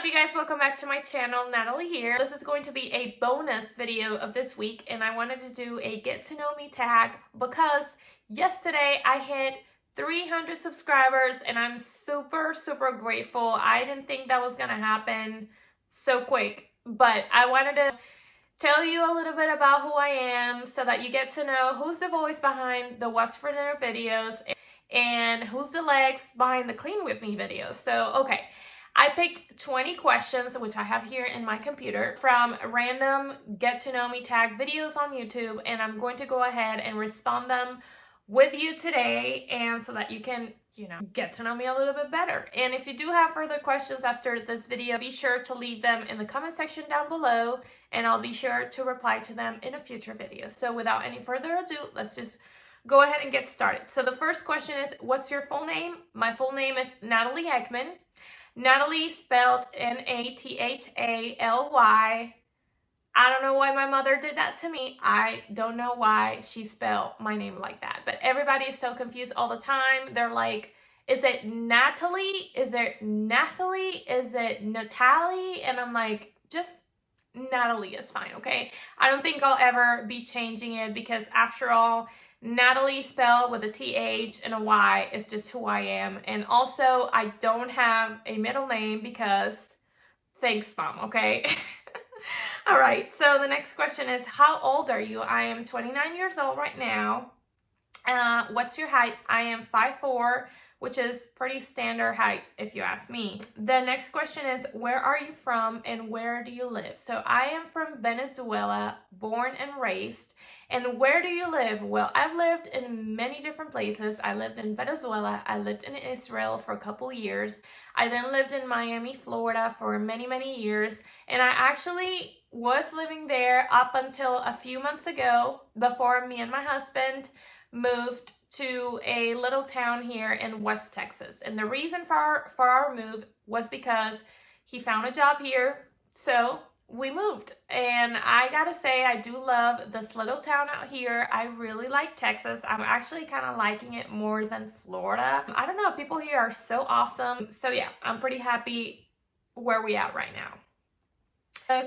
up, you guys? Welcome back to my channel. Natalie here. This is going to be a bonus video of this week, and I wanted to do a get to know me tag because yesterday I hit 300 subscribers and I'm super grateful. I didn't think that was gonna happen so quick, but I wanted to tell you a little bit about who I am so that you get to know who's the voice behind the What's for Dinner videos and who's the legs behind the Clean With Me videos. So, okay. I picked 20 questions, which I have here in my computer, from random get to know me tag videos on YouTube, and I'm going to go ahead and respond them with you today, and so that you can, get to know me a little bit better. And if you do have further questions after this video, be sure to leave them in the comment section down below, and I'll be sure to reply to them in a future video. So without any further ado, let's just go ahead and get started. So the first question is, what's your full name? My full name is Natalie Eggman. Natalie spelled Nataly. I don't know why my mother did that to me. I don't know why she spelled my name like that. But everybody is so confused all the time. They're like, is it Natalie? Is it Nathalie? Is it Natalie? And I'm like, just Natalie is fine, okay? I don't think I'll ever be changing it because after all, Natalie spelled with a TH and a Y is just who I am. And also, I don't have a middle name because thanks, Mom, okay? All right, so the next question is, how old are you? I am 29 years old right now. What's your height? I am 5'4", which is pretty standard height if you ask me. The next question is, where are you from and where do you live? So I am from Venezuela, born and raised. And where do you live? Well, I've lived in many different places. I lived in Venezuela. I lived in Israel for a couple years. I then lived in Miami, Florida for many years. And I actually was living there up until a few months ago before me and my husband moved to a little town here in West Texas. And the reason for our move was because he found a job here. So we moved, and I gotta say, I do love this little town out here. I really like Texas. I'm actually kind of liking it more than Florida. I don't know, people here are so awesome. So yeah, I'm pretty happy where we at right now.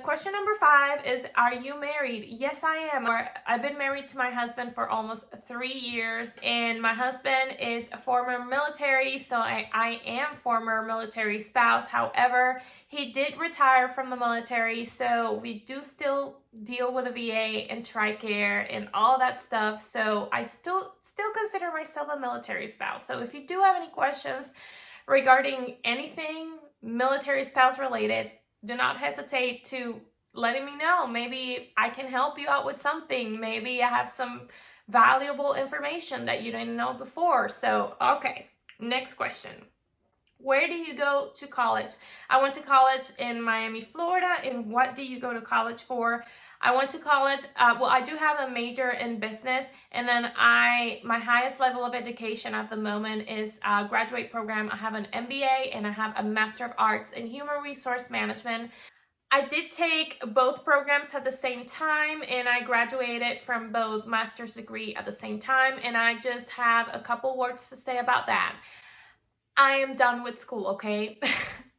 Question number 5 is, are you married? Yes, I am. I've been married to my husband for almost 3 years, and my husband is a former military, so I am former military spouse. However, he did retire from the military, so we do still deal with the VA and TRICARE and all that stuff. So I still consider myself a military spouse. So if you do have any questions regarding anything military spouse related, do not hesitate to letting me know. Maybe I can help you out with something. Maybe I have some valuable information that you didn't know before. So, okay, next question. Where do you go to college? I went to college in Miami, Florida. And what do you go to college for? I went to college, well, I do have a major in business, and then my highest level of education at the moment is a graduate program. I have an MBA and I have a Master of Arts in Human Resource Management. I did take both programs at the same time, and I graduated from both master's degree at the same time, and I just have a couple words to say about that. I am done with school, okay?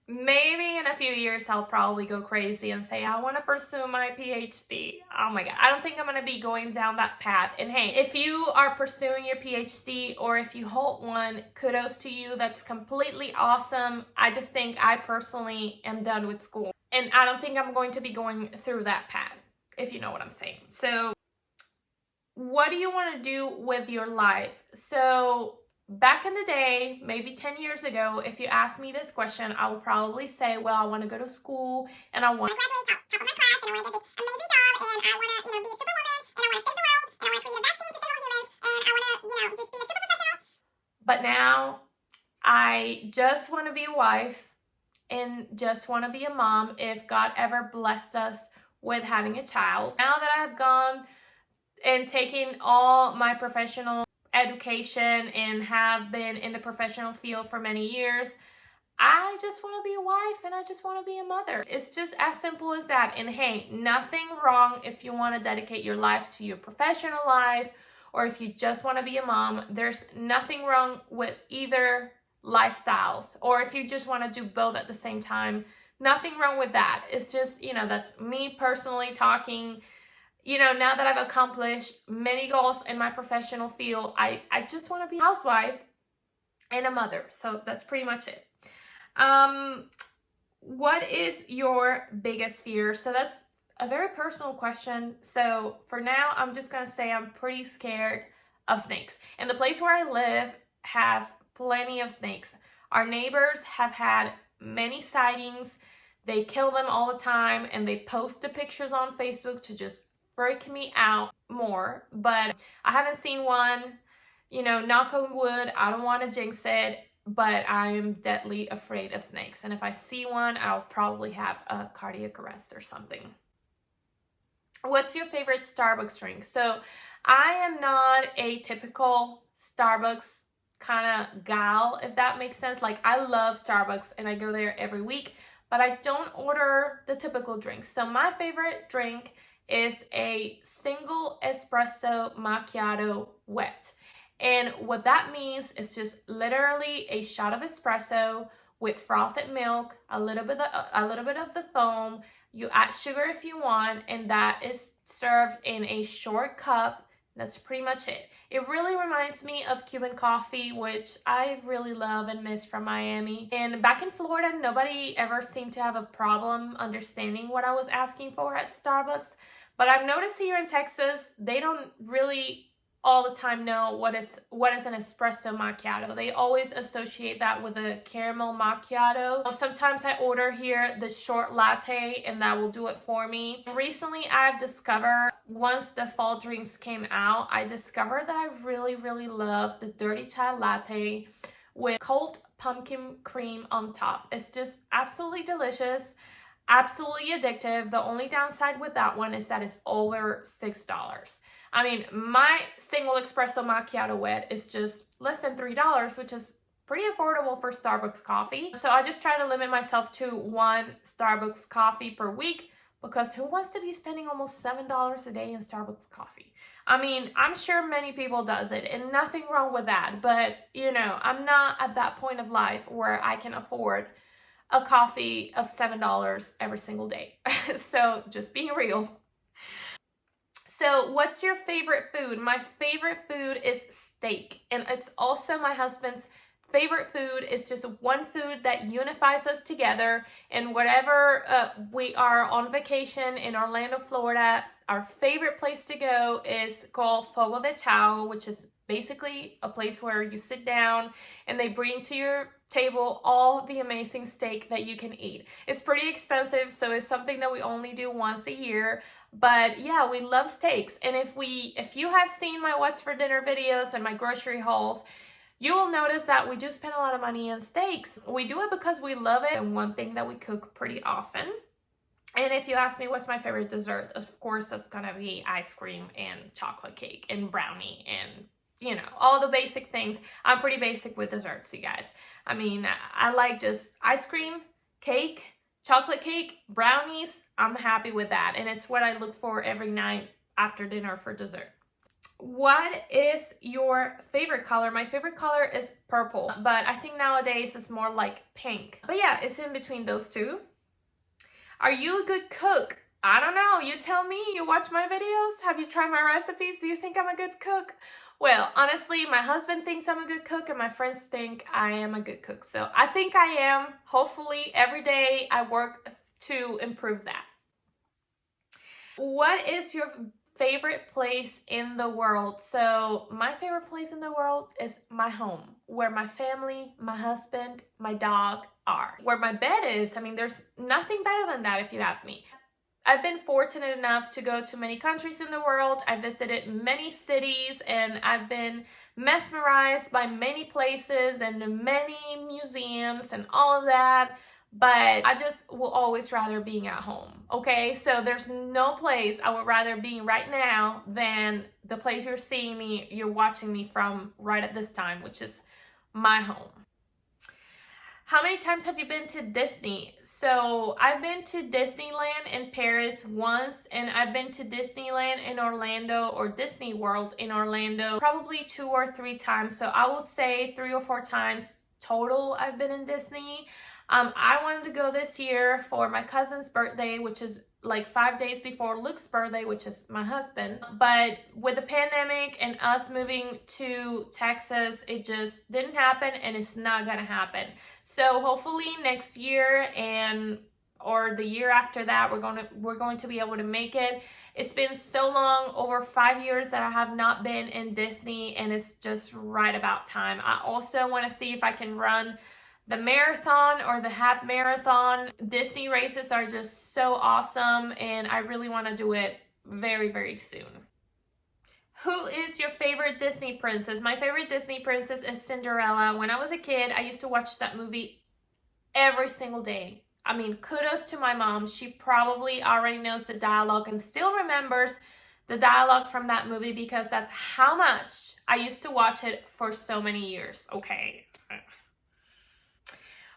Maybe in a few years, I'll probably go crazy and say, I want to pursue my PhD. Oh my God, I don't think I'm going to be going down that path. And hey, if you are pursuing your PhD or if you hold one, kudos to you. That's completely awesome. I just think I personally am done with school. And I don't think I'm going to be going through that path, if you know what I'm saying. So what do you want to do with your life? So back in the day, maybe 10 years ago, if you asked me this question, I would probably say, well, I want to go to school and I want to graduate top of my class and I want to get this amazing job and I want to, be a superwoman and I want to save the world and I want to create a vaccine to save all humans and I want to, just be a super professional. But now I just want to be a wife and just want to be a mom if God ever blessed us with having a child. Now that I've gone and taken all my professional education and have been in the professional field for many years, I just want to be a wife and I just want to be a mother. It's just as simple as that. And hey, nothing wrong if you want to dedicate your life to your professional life or if you just want to be a mom. There's nothing wrong with either lifestyles, or if you just want to do both at the same time, Nothing wrong with that. It's just, that's me personally talking. Now that I've accomplished many goals in my professional field, I just want to be a housewife and a mother. So that's pretty much it. What is your biggest fear? So that's a very personal question. So for now, I'm just going to say I'm pretty scared of snakes. And the place where I live has plenty of snakes. Our neighbors have had many sightings. They kill them all the time, and they post the pictures on Facebook to just freak me out more. But I haven't seen one. Knock on wood, I don't want to jinx it, but I am deadly afraid of snakes. And if I see one, I'll probably have a cardiac arrest or something. What's your favorite Starbucks drink? So I am not a typical Starbucks kind of gal, if that makes sense. Like, I love Starbucks and I go there every week, but I don't order the typical drinks. So my favorite drink is a single espresso macchiato wet. And what that means is just literally a shot of espresso with frothed milk, a little bit of the foam. You add sugar if you want, and that is served in a short cup. That's pretty much it. It really reminds me of Cuban coffee, which I really love and miss from Miami. And back in Florida, nobody ever seemed to have a problem understanding what I was asking for at Starbucks. But I've noticed here in Texas, they don't really all the time know what is an espresso macchiato. They always associate that with a caramel macchiato. Sometimes I order here the short latte, and that will do it for me. Recently, I've discovered, once the fall drinks came out, I discovered that I really, really love the dirty chai latte with cold pumpkin cream on top. It's just absolutely delicious. Absolutely addictive. The only downside with that one is that it's over $6. I mean, my single espresso macchiato wet is just less than $3, which is pretty affordable for Starbucks coffee. So I just try to limit myself to one Starbucks coffee per week, because who wants to be spending almost $7 a day in Starbucks coffee? I mean, I'm sure many people does it, and nothing wrong with that. But, I'm not at that point of life where I can afford a coffee of $7 every single day. So just being real. So what's your favorite food? My favorite food is steak, and it's also my husband's favorite food. It's just one food that unifies us together. And whatever we are on vacation in Orlando, Florida, our favorite place to go is called Fogo de Chao, which is basically a place where you sit down and they bring to your table all the amazing steak that you can eat. It's pretty expensive, so it's something that we only do once a year. But yeah, we love steaks. And if you have seen my What's for Dinner videos and my grocery hauls, you will notice that we do spend a lot of money on steaks. We do it because we love it, and one thing that we cook pretty often. And if you ask me what's my favorite dessert, of course that's gonna be ice cream and chocolate cake and brownie and all the basic things. I'm pretty basic with desserts, you guys. I mean, I like just ice cream, cake, chocolate cake, brownies. I'm happy with that. And it's what I look for every night after dinner for dessert. What is your favorite color? My favorite color is purple, but I think nowadays it's more like pink. But yeah, it's in between those two. Are you a good cook? I don't know. You tell me. You watch my videos? Have you tried my recipes? Do you think I'm a good cook? Well, honestly, my husband thinks I'm a good cook, and my friends think I am a good cook. So I think I am. Hopefully, every day I work to improve that. What is your favorite place in the world? So my favorite place in the world is my home, where my family, my husband, my dog are. Where my bed is, I mean, there's nothing better than that if you ask me. I've been fortunate enough to go to many countries in the world. I visited many cities, and I've been mesmerized by many places and many museums and all of that. But I just will always rather being at home, okay? So there's no place I would rather be right now than the place you're watching me from right at this time, which is my home. How many times have you been to Disney? So I've been to Disneyland in Paris once, and I've been to Disneyland in Orlando, or Disney World in Orlando, probably 2 or 3 times. So I will say 3 or 4 times total I've been in Disney. I wanted to go this year for my cousin's birthday, which is like 5 days before Luke's birthday, which is my husband. But with the pandemic and us moving to Texas, it just didn't happen, and it's not gonna happen. So hopefully next year or the year after that, we're going to be able to make it. It's been so long, over 5 years, that I have not been in Disney, and it's just right about time. I also want to see if I can run the marathon or the half marathon. Disney races are just so awesome, and I really want to do it very, very soon. Who is your favorite Disney princess? My favorite Disney princess is Cinderella. When I was a kid, I used to watch that movie every single day. I mean, kudos to my mom. She probably already knows the dialogue and still remembers the dialogue from that movie, because that's how much I used to watch it for so many years. Okay.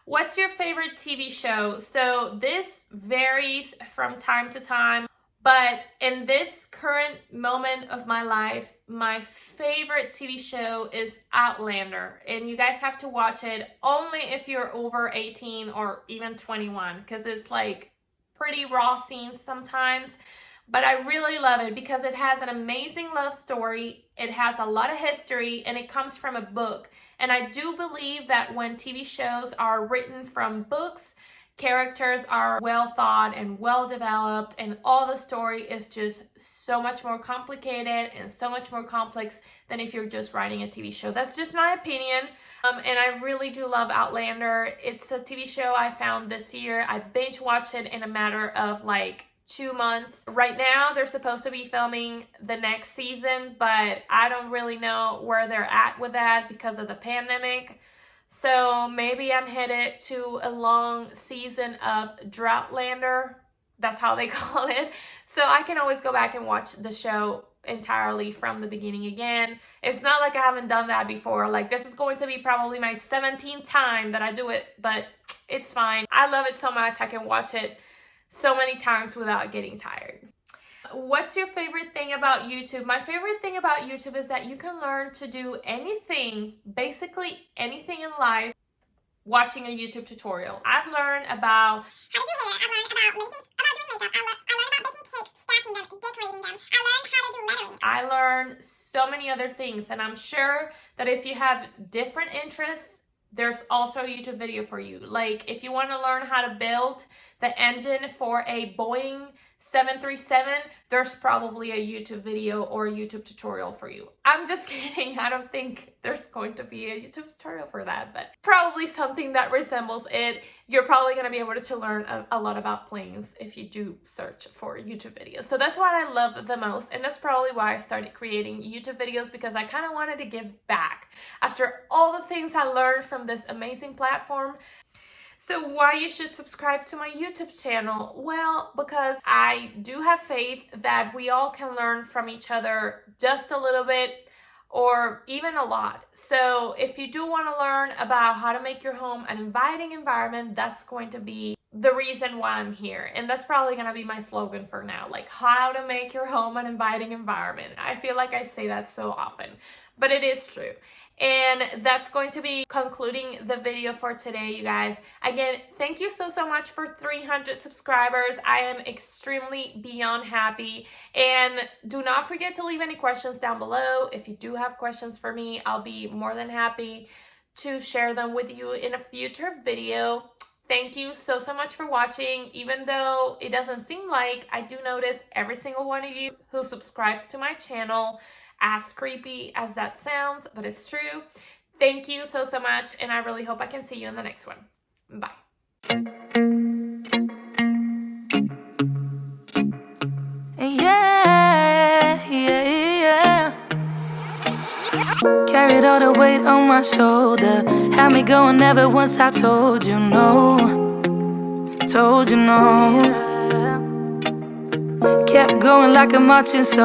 What's your favorite TV show? So this varies from time to time, but in this current moment of my life, my favorite TV show is Outlander, and you guys have to watch it only if you're over 18 or even 21, because it's like pretty raw scenes sometimes. But I really love it because it has an amazing love story, it has a lot of history, and it comes from a book. And I do believe that when TV shows are written from books, characters are well thought and well developed, and all the story is just so much more complicated and so much more complex than if you're just writing a TV show. That's just my opinion. And I really do love Outlander. It's a TV show I found this year. I binge watched it in a matter of like 2 months. Right now, they're supposed to be filming the next season, but I don't really know where they're at with that because of the pandemic. So maybe I'm headed to a long season of Droughtlander. That's how they call it. So I can always go back and watch the show entirely from the beginning again. It's not like I haven't done that before. Like, this is going to be probably my 17th time that I do it, but it's fine. I love it so much. I can watch it so many times without getting tired. What's your favorite thing about YouTube? My favorite thing about YouTube is that you can learn to do anything, basically anything in life, watching a YouTube tutorial. I've learned about how to do hair. I learned about making, about doing makeup. I learned about baking cakes, stacking them, decorating them. I learned how to do lettering. I learned so many other things, and I'm sure that if you have different interests, there's also a YouTube video for you. Like, if you want to learn how to build the engine for a Boeing 737, there's probably a YouTube video or a YouTube tutorial for you. I'm just kidding. I don't think there's going to be a YouTube tutorial for that, but probably something that resembles it. You're probably going to be able to learn a lot about planes if you do search for YouTube videos. So that's what I love the most, and that's probably why I started creating YouTube videos, because I kind of wanted to give back after all the things I learned from this amazing platform. So why you should subscribe to my YouTube channel? Well, because I do have faith that we all can learn from each other just a little bit, or even a lot. So if you do want to learn about how to make your home an inviting environment, that's going to be the reason why I'm here. And that's probably going to be my slogan for now, like how to make your home an inviting environment. I feel like I say that so often, but it is true. And that's going to be concluding the video for today, you guys. Again, thank you so much for 300 subscribers. I am extremely beyond happy. And do not forget to leave any questions down below. If you do have questions for me, I'll be more than happy to share them with you in a future video. Thank you so much for watching. Even though it doesn't seem like, I do notice every single one of you who subscribes to my channel. As creepy as that sounds, but it's true. Thank you so much, and I really hope I can see you in the next one. Bye. Yeah. Carried all the weight on my shoulder, had me going never once I told you no. Told you no. Kept going like a marching soldier.